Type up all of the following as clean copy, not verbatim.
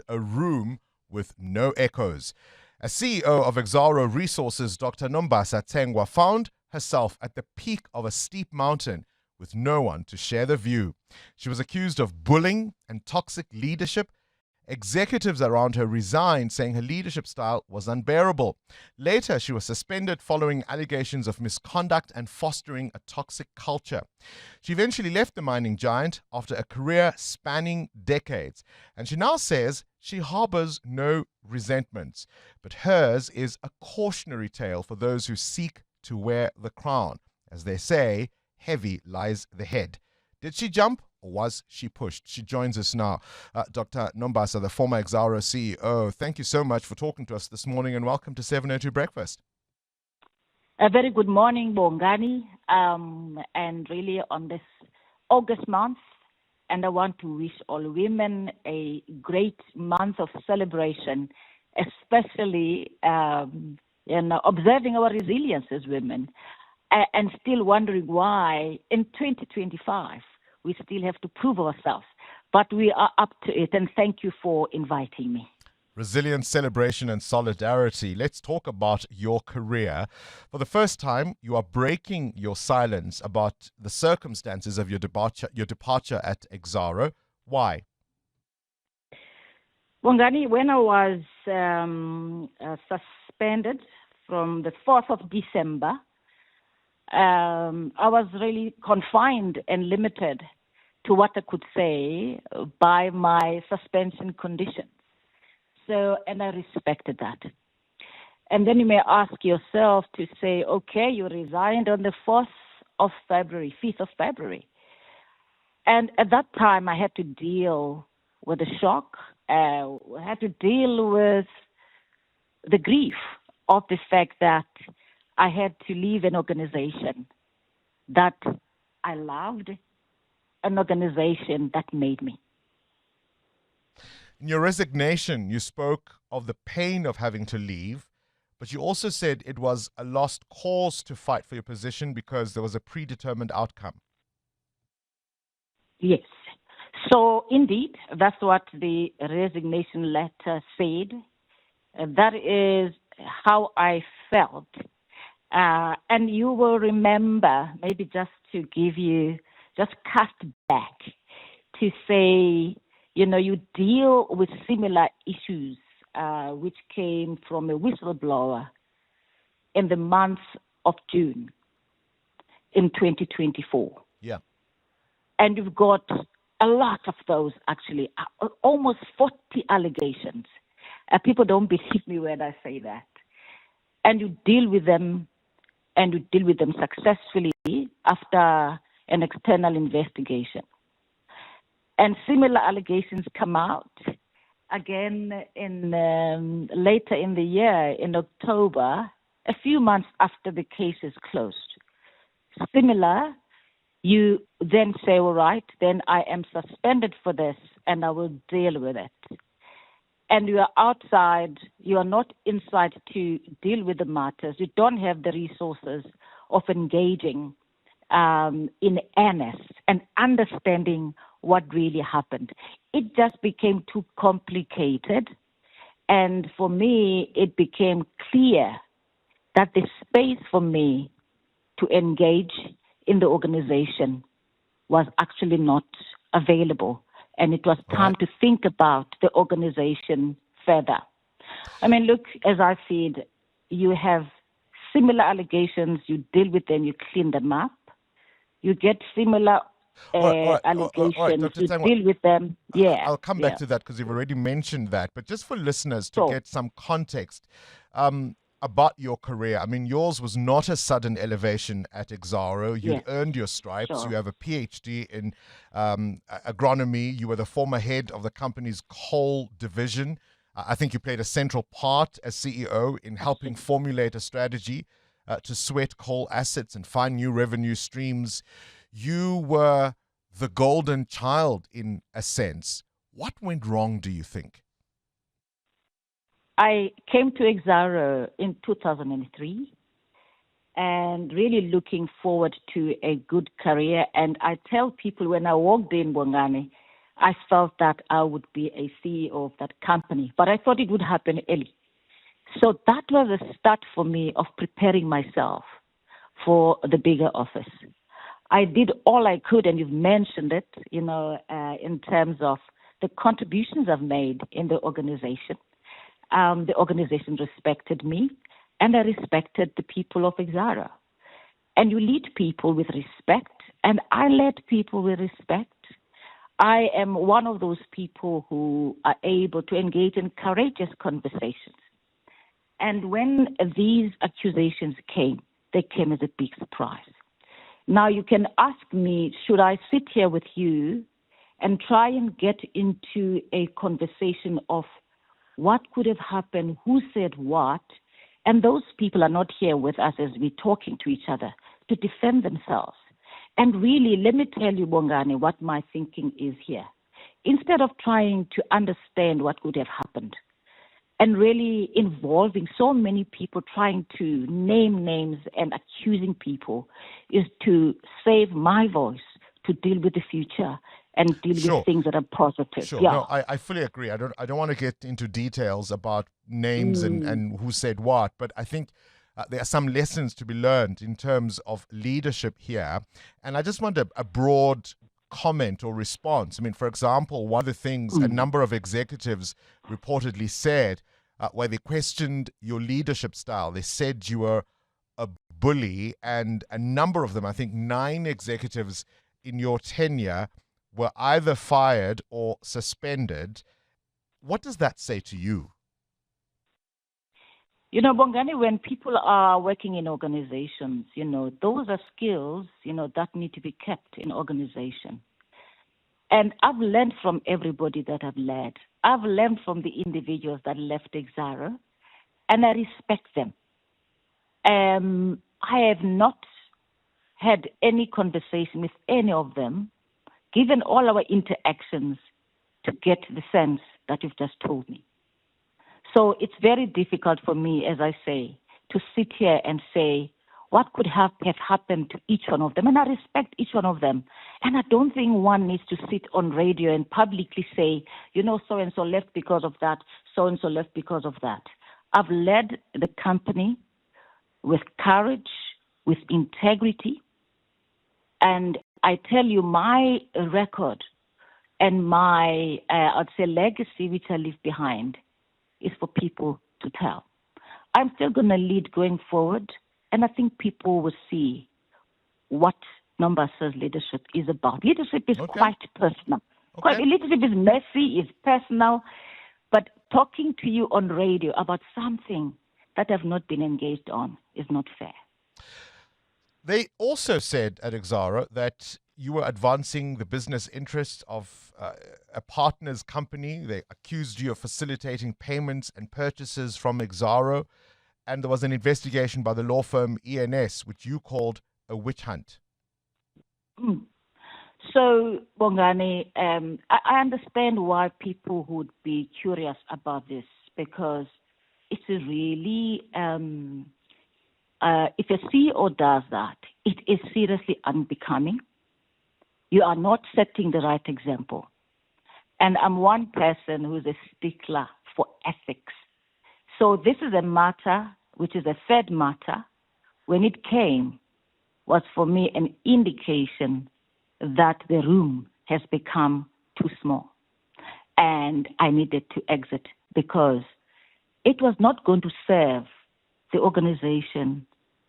a room with no echoes. As CEO of Exxaro Resources, Dr. Nombasa Tsengwa found herself at the peak of a steep mountain with no one to share the view. She was accused of bullying and toxic leadership. Executives around her resigned, saying her leadership style was unbearable. Later, she was suspended following allegations of misconduct and fostering a toxic culture. She eventually left the mining giant after a career spanning decades, and she now says she harbors no resentments. But hers is a cautionary tale for those who seek to wear the crown. As they say, heavy lies the head. Did she jump or was she pushed? She joins us now. Dr. Nombasa, the former Exxaro CEO, thank you so much for talking to us this morning and welcome to 702 Breakfast. A very good morning, Bongani, and really on this August month. And I want to wish all women a great month of celebration, especially in observing our resilience as women. And still wondering why in 2025 we still have to prove ourselves. But we are up to it, and thank you for inviting me. Resilience, celebration, and solidarity. Let's talk about your career. For the first time, you are breaking your silence about the circumstances of your departure at Exxaro. Why? Bongani, when I was suspended from the 4th of December, I was really confined and limited to what I could say by my suspension conditions. So, and I respected that. And then you may ask yourself to say, okay, you resigned on the 5th of February. And at that time, I had to deal with the shock. I had to deal with the grief of the fact that I had to leave an organization that I loved, an organization that made me. In your resignation, you spoke of the pain of having to leave, but you also said it was a lost cause to fight for your position because there was a predetermined outcome. Yes. So indeed, that's what the resignation letter said. That is how I felt. And you will remember, maybe just to give you, just cast back to say, you deal with similar issues which came from a whistleblower in the month of June in 2024. Yeah. And you've got a lot of those, actually, almost 40 allegations. People don't believe me when I say that. And you deal with them, and you deal with them successfully after an external investigation. And similar allegations come out again in later in the year, in October, a few months after the case is closed. Similar, you then say, all right, then I am suspended for this and I will deal with it. And you are outside, you are not inside to deal with the matters. You don't have the resources of engaging in earnest and understanding what really happened. It just became too complicated. And for me, it became clear that the space for me to engage in the organization was actually not available. And it was time to think about the organization further. I mean, look, as I said, you have similar allegations, you deal with them, you clean them up. You get similar allegations, you deal with them. Yeah, I'll come back to that because you've already mentioned that. But just for listeners to get some context about your career, I mean, yours was not a sudden elevation at Exxaro. You'd earned your stripes. You have a PhD in agronomy. You were the former head of the company's coal division. I think you played a central part as CEO in helping formulate a strategy to sweat coal assets and find new revenue streams. You were the golden child in a sense. What went wrong, do you think? I came to Exxaro in 2003 and really looking forward to a good career. And I tell people when I walked in Bongani, I felt that I would be a CEO of that company, but I thought it would happen early. So that was a start for me of preparing myself for the bigger office. I did all I could, and you've mentioned it, in terms of the contributions I've made in the organization. The organization respected me, and I respected the people of Exxaro. And you lead people with respect, and I led people with respect. I am one of those people who are able to engage in courageous conversations. And when these accusations came, they came as a big surprise. Now you can ask me, should I sit here with you and try and get into a conversation of what could have happened, who said what, and those people are not here with us as we're talking to each other to defend themselves. And really, let me tell you, Bongani, what my thinking is here. Instead of trying to understand what could have happened and really involving so many people trying to name names and accusing people, is to save my voice to deal with the future and deal with things that are positive. Sure. Yeah. No, I fully agree. I don't want to get into details about names and who said what, but I think there are some lessons to be learned in terms of leadership here. And I just want a broad comment or response. I mean, for example, one of the things a number of executives reportedly said where they questioned your leadership style, they said you were a bully, and a number of them, I think 9 executives in your tenure, were either fired or suspended. What does that say to you? Bongani, when people are working in organizations, those are skills, that need to be kept in organization. And I've learned from everybody that I've led. I've learned from the individuals that left Exxaro, and I respect them. I have not had any conversation with any of them, given all our interactions, to get the sense that you've just told me. So it's very difficult for me, as I say, to sit here and say what could have happened to each one of them. And I respect each one of them. And I don't think one needs to sit on radio and publicly say, so-and-so left because of that, so-and-so left because of that. I've led the company with courage, with integrity. And I tell you, my record and my, I'd say, legacy, which I leave behind, is for people to tell. I'm still going to lead going forward, and I think people will see what Nombasa's leadership is about. Leadership is quite personal. Leadership is messy, is personal, but talking to you on radio about something that I've not been engaged on is not fair. They also said at Exxaro that you were advancing the business interests of a partner's company. They accused you of facilitating payments and purchases from Exxaro. And there was an investigation by the law firm ENS, which you called a witch hunt. So, Bongani, I understand why people would be curious about this, because it's a really, if a CEO does that, it is seriously unbecoming. You are not setting the right example. And I'm one person who's a stickler for ethics. So this is a matter, which is a third matter, when it came, was for me an indication that the room has become too small. And I needed to exit because it was not going to serve the organization,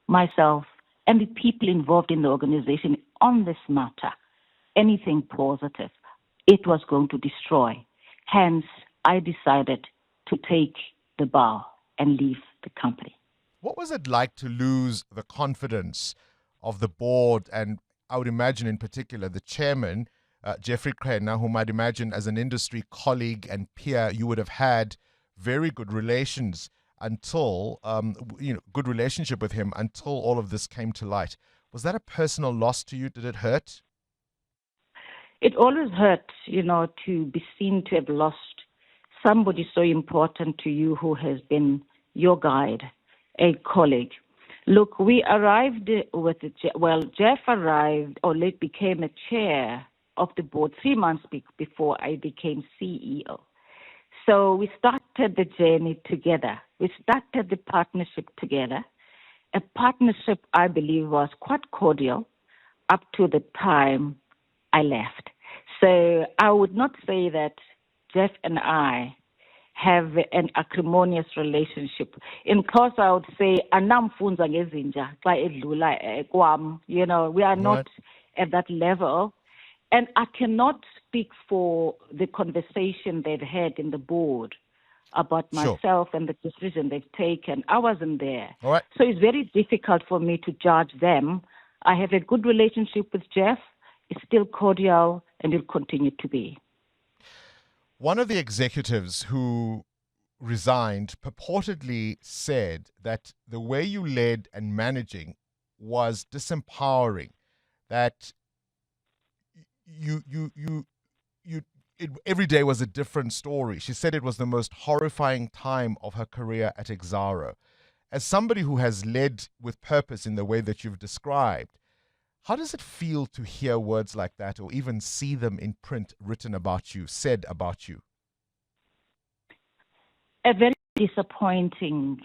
myself, and the people involved in the organization on this matter anything positive. It was going to destroy. Hence, I decided to take the bow and leave the company. What was it like to lose the confidence of the board, and I would imagine in particular the chairman, Jeffrey Krenner, whom I'd imagine as an industry colleague and peer, you would have had very good relations until, good relationship with him until all of this came to light. Was that a personal loss to you? Did it hurt? It always hurts, to be seen to have lost somebody so important to you who has been your guide, a colleague. Look, we arrived with Jeff arrived, or became a chair of the board 3 months before I became CEO. So we started the journey together. We started the partnership together. A partnership, I believe, was quite cordial up to the time I left. So I would not say that Jeff and I have an acrimonious relationship. In course, I would say, you know, we are not at that level. And I cannot speak for the conversation they've had in the board about myself and the decision they've taken. I wasn't there. All right. So it's very difficult for me to judge them. I have a good relationship with Jeff. It's still cordial and will continue to be. One of the executives who resigned purportedly said that the way you led and managing was disempowering, that every day was a different story. She said it was the most horrifying time of her career at Exxaro. As somebody who has led with purpose in the way that you've described, how does it feel to hear words like that or even see them in print written about you, said about you? A very disappointing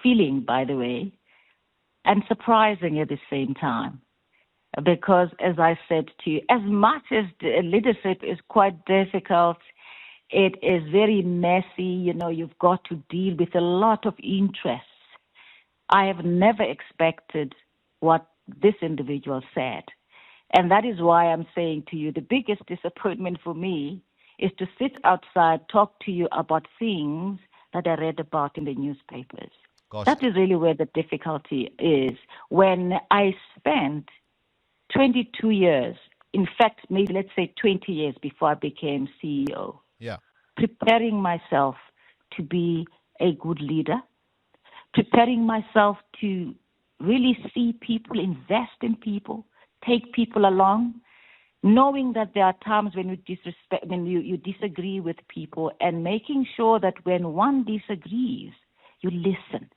feeling, by the way, and surprising at the same time. Because, as I said to you, as much as the leadership is quite difficult, it is very messy. You know, you've got to deal with a lot of interests. I have never expected what this individual said. And that is why I'm saying to you, the biggest disappointment for me is to sit outside, talk to you about things that I read about in the newspapers. Gosh. That is really where the difficulty is. When I spent 22 years, in fact, maybe let's say 20 years before I became CEO, preparing myself to be a good leader, preparing myself to really see people, invest in people, take people along, knowing that there are times when you disagree with people, and making sure that when one disagrees, you listen.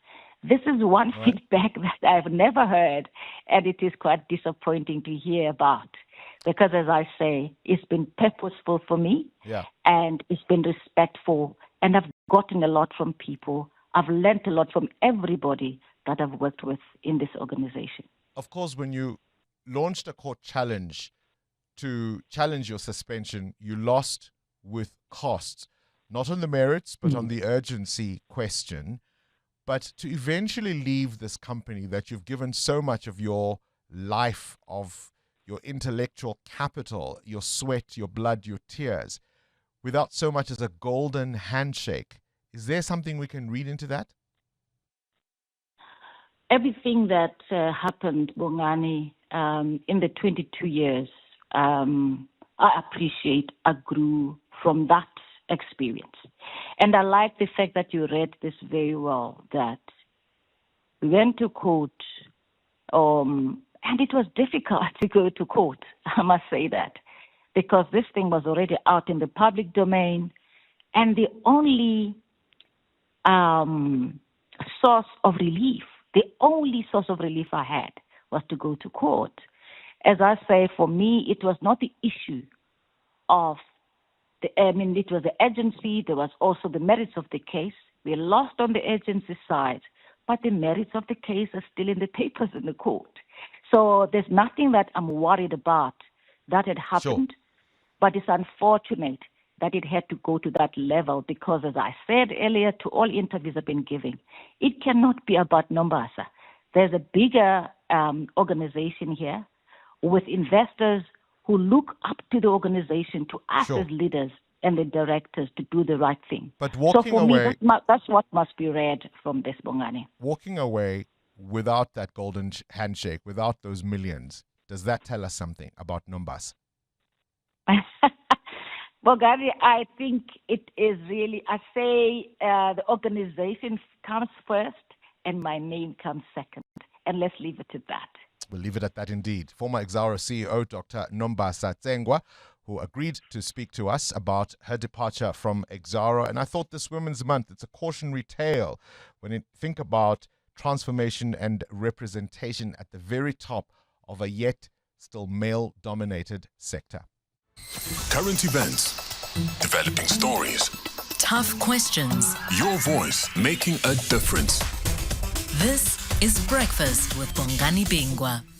This is one feedback that I've never heard, and it is quite disappointing to hear about. Because, as I say, it's been purposeful for me, and it's been respectful, and I've gotten a lot from people. I've learned a lot from everybody that I've worked with in this organization. Of course, when you launched a court challenge to challenge your suspension, you lost with costs, not on the merits, but on the urgency question. But to eventually leave this company that you've given so much of your life, of your intellectual capital, your sweat, your blood, your tears, without so much as a golden handshake, is there something we can read into that? Everything that happened, Bongani, in the 22 years, I appreciate, I grew from that experience. And I like the fact that you read this very well, that we went to court, and it was difficult to go to court, I must say that, because this thing was already out in the public domain, and the only source of relief I had was to go to court. As I say, for me, it was not the issue of it was the agency. There was also the merits of the case. We lost on the agency side, but the merits of the case are still in the papers in the court. So there's nothing that I'm worried about that had happened, but it's unfortunate that it had to go to that level because, as I said earlier, to all interviews I've been giving, it cannot be about Nombasa. There's a bigger organization here with investors who look up to the organization, to us as leaders and the directors, to do the right thing. But walking so for away, me, that's what must be read from this, Bongani. Walking away without that golden handshake, without those millions, does that tell us something about Nombasa? Bongani, I think it is really, I say the organization comes first and my name comes second. And let's leave it at that. We'll leave it at that indeed. Former Exxaro CEO Dr. Nombasa Tsengwa, who agreed to speak to us about her departure from Exxaro. And I thought this Women's Month, it's a cautionary tale when you think about transformation and representation at the very top of a yet still male-dominated sector. Current events, developing stories, tough questions. your voice making a difference. This is Breakfast with Bongani Bingwa.